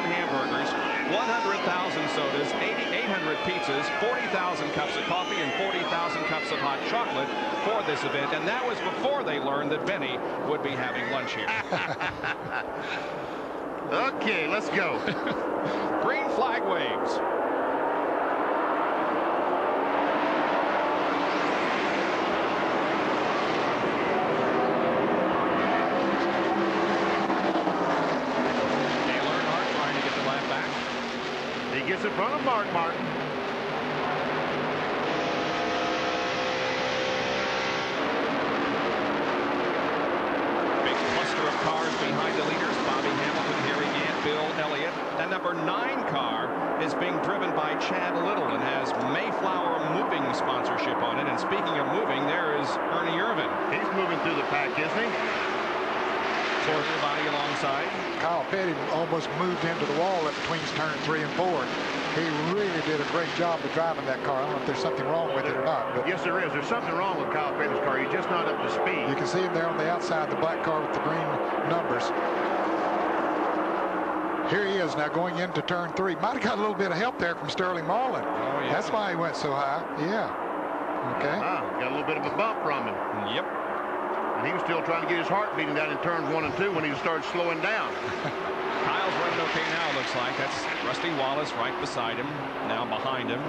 hamburgers, 100,000 sodas, 800 pizzas, 40,000 cups of coffee, and 40,000 cups of hot chocolate for this event. And that was before they learned that Benny would be having lunch here. Okay, let's go. Green flag waves. Gets in front of Martin. Big cluster of cars behind the leaders. Bobby Hamilton, Harry Gant, Bill Elliott. That number 9 car is being driven by Chad Little and has Mayflower Moving sponsorship on it. And speaking of moving, there is Ernie Irvin. He's moving through the pack, isn't he? Your body alongside. Kyle Petty almost moved into the wall at between turn 3 and 4. He really did a great job of driving that car. I don't know if there's something wrong with it or not. But yes, there is. There's something wrong with Kyle Petty's car. He's just not up to speed. You can see him there on the outside, the black car with the green numbers. Here he is now going into turn 3. Might have got a little bit of help there from Sterling Marlin. Oh, yeah. That's why he went so high. Yeah. Okay. Got a little bit of a bump from him. Yep. And he was still trying to get his heart beating down in turns 1 and 2 when he started slowing down. Kyle's running okay now, looks like. That's Rusty Wallace right beside him, now behind him.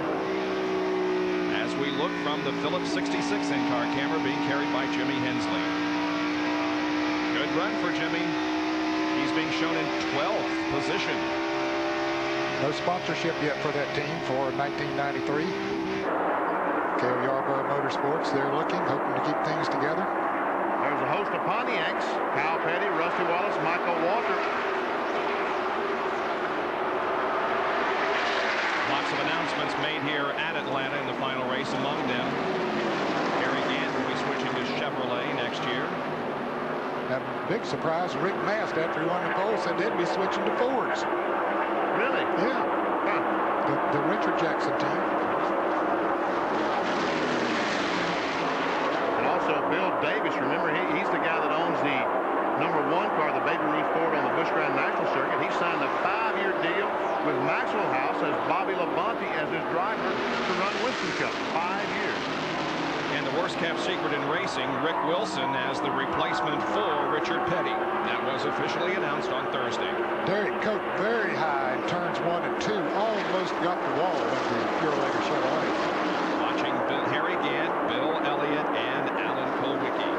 As we look from the Phillips 66 in-car camera being carried by Jimmy Hensley. Good run for Jimmy. He's being shown in 12th position. No sponsorship yet for that team for 1993. Cale Yarborough Motorsports, they're looking, hoping to keep things together. There's a host of Pontiacs. Kyle Petty, Rusty Wallace, Michael Walter. Lots of announcements made here at Atlanta in the final race. Among them, Harry Gant will be switching to Chevrolet next year. That big surprise, Rick Mast, after he won the pole, said they'd be switching to Fords. Really? Yeah. Huh. The Richard Jackson team. Also, Bill Davis, remember, he's the guy that owns the #1 car, the Baby Ruth Ford on the Busch Grand National Circuit. He signed a 5-year deal with Maxwell House as Bobby Labonte as his driver to run Winston Cup. 5 years. And the worst-kept secret in racing, Rick Wilson as the replacement for Richard Petty. That was officially announced on Thursday. Derek Cope very high in turns 1 and 2. Almost got the wall of the Purolator Chevrolet. Watching Harry Gant, Bill Elliott, and Alan Kulwicki.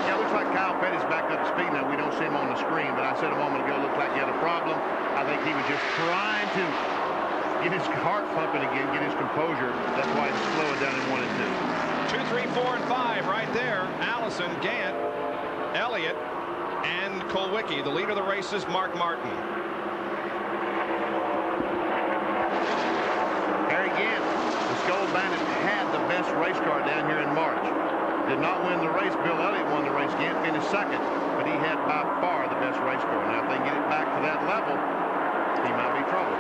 Yeah, looks like Kyle Petty's back up to speed now. We don't see him on the screen, but I said a moment ago, looked like he had a problem. I think he was just trying to get his heart pumping again, get his composure. That's why he's slowing down in 1 and 2. 2, 3, 4, and 5 right there. Allison, Gant, Elliott, and Kulwicki. The leader of the race is Mark Martin. Harry Gant, the Skull Bandit, had the best race car down here in March. Did not win the race. Bill Elliott won the race. Gant finished second, but he had by far the best race car. Now, if they get it back to that level, he might be trouble.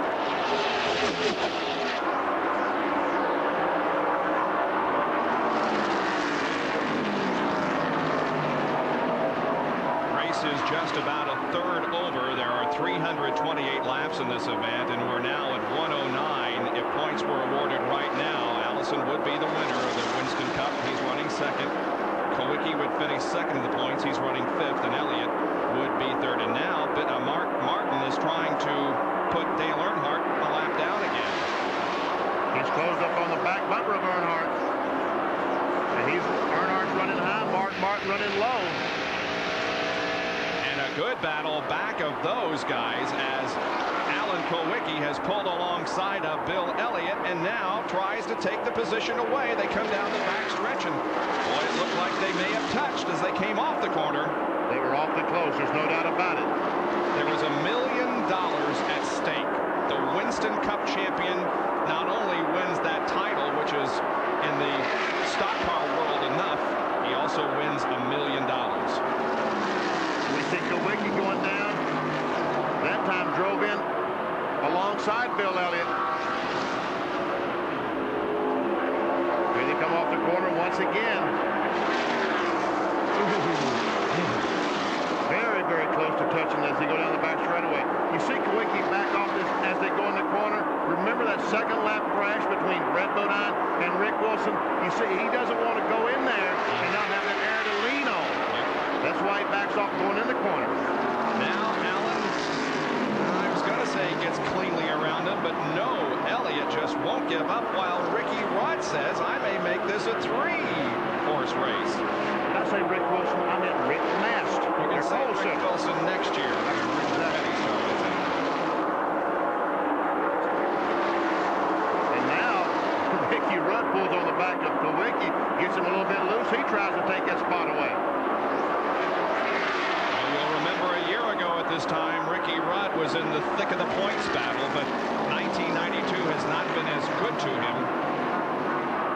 Race is just about a third over. There are 328 laps in this event, and we're now at 109. If points were awarded right now, Allison would be the winner of the Winston Cup. He's running second. Kulwicki would finish second in the points. He's running fifth, and Elliott would be third. And now Mark Martin is trying to put Dale Earnhardt a lap down again. He's closed up on the back bumper of Earnhardt. And Earnhardt's running high, Mark Martin running low. And a good battle back of those guys as Alan Kulwicki has pulled alongside of Bill Elliott and now tries to take the position away. They come down the back stretch, and boy, it looked like they may have touched as they came off the corner. They were awfully close. There's no doubt about it. There was $1 million at stake. The Winston Cup champion not only wins that title, which is in the stock car world enough, he also wins $1 million. We see Kulwicki going down. That time drove in alongside Bill Elliott. Here they come off the corner once again. Very, very close to touching as they go down the back straightaway. You see second lap crash between Brett Bodine and Rick Wilson. You see, he doesn't want to go in there and not have that air to lean on. That's why he backs off going in the corner. Now, Allen, I was going to say gets cleanly around him, but no, Elliott just won't give up while Ricky Rudd says, I may make this a 3-horse race. Did I say Rick Wilson? I meant Rick Mast. You can say Rick Wilson next year. And now, Ricky Rudd pulls on the back of Kowicki, gets him a little bit loose. He tries to take that spot away. You'll remember a year ago at this time, Ricky Rudd was in the thick of the points battle, but 1992 has not been as good to him.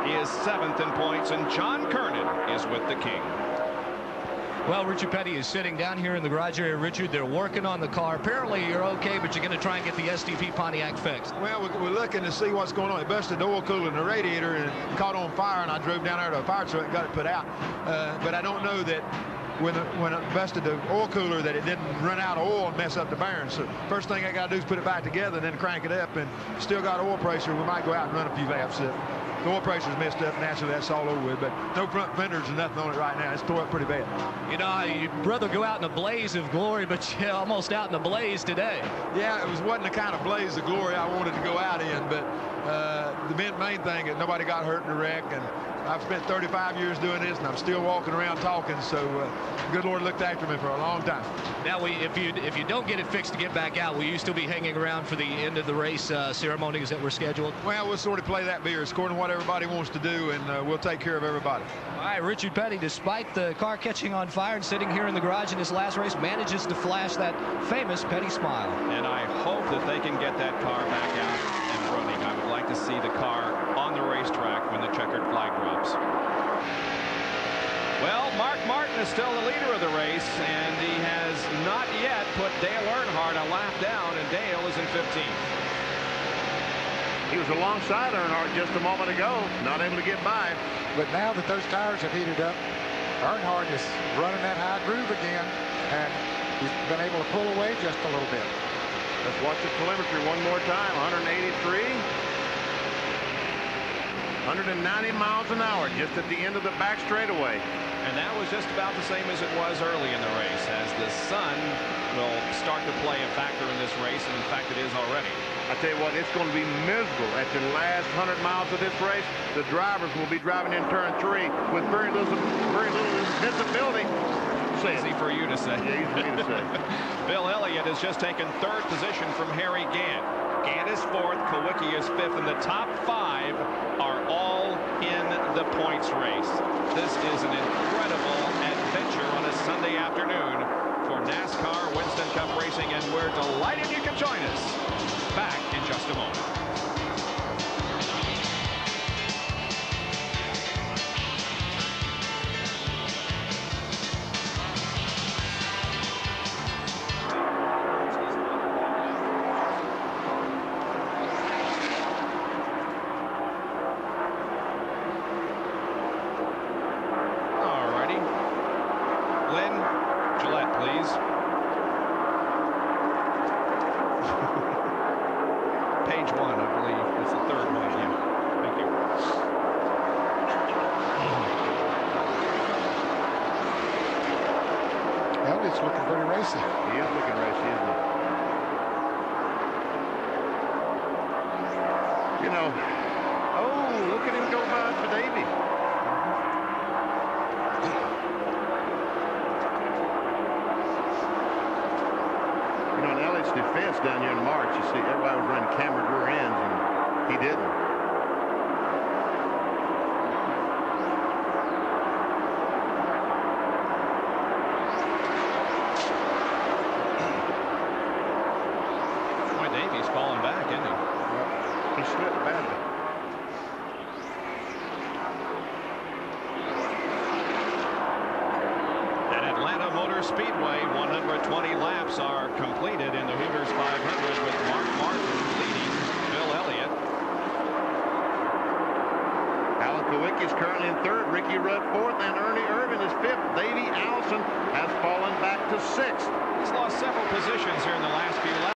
He is 7th in points, and John Kernan is with the King. Well, Richard Petty is sitting down here in the garage area. Richard, they're working on the car. Apparently, you're okay, but you're going to try and get the SDP Pontiac fixed. Well, we're looking to see what's going on. It busted the oil cooler in the radiator and it caught on fire, and I drove down there to a fire truck and got it put out. But I don't know that when it busted the oil cooler that it didn't run out of oil and mess up the bearings. So first thing I got to do is put it back together and then crank it up, and still got oil pressure. We might go out and run a few laps. The oil pressure's messed up. Naturally, that's all over with, but no front fenders or nothing on it right now. It's tore up pretty bad. You know, you'd rather go out in a blaze of glory, but you're almost out in a blaze today. Yeah, it wasn't the kind of blaze of glory I wanted to go out in, but the main thing is nobody got hurt in the wreck, and I've spent 35 years doing this, and I'm still walking around talking, so good Lord looked after me for a long time. Now, if you don't get it fixed to get back out, will you still be hanging around for the end of the race ceremonies that were scheduled? Well, we'll sort of play that beer. It's according to what everybody wants to do, and we'll take care of everybody. All right, Richard Petty, despite the car catching on fire and sitting here in the garage in his last race, manages to flash that famous Petty smile. And I hope that they can get that car back out and running. I would like to see the car on the racetrack when the checkered flag drops. Well, Mark Martin is still the leader of the race, and he has not yet put Dale Earnhardt a lap down, and Dale is in 15th. He was alongside Earnhardt just a moment ago, not able to get by. But now that those tires have heated up, Earnhardt is running that high groove again, and he's been able to pull away just a little bit. Let's watch the telemetry one more time. 183. 190 miles an hour just at the end of the back straightaway. And that was just about the same as it was early in the race, as the sun will start to play a factor in this race, and in fact it is already. I tell you what, it's going to be miserable at the last 100 miles of this race. The drivers will be driving in turn 3 with very little visibility. Easy for you to say. Yeah, easy for me to say. Bill Elliott has just taken 3rd position from Harry Gant. Gant is 4th, Kowicki is 5th, and the top 5 are all in the points race. This is an incredible adventure on a Sunday afternoon for NASCAR Winston Cup Racing, and we're delighted you can join us. Back in just a moment. It's looking pretty racy. He is looking racy, isn't he? You know, oh, look at him go by for Davey. You know, in Elliott's defense down here in March, you see everybody was running cambered rear ends, and he didn't. He's falling back, isn't he? He slipped badly. At Atlanta Motor Speedway, 120 laps are completed in the Hooters 500 with Mark Martin leading Bill Elliott. Alan Kowicki is currently in 3rd, Ricky Rudd 4th, and Ernie Irvin is 5th. Davey Allison has fallen back to 6th. He's lost several positions here in the last few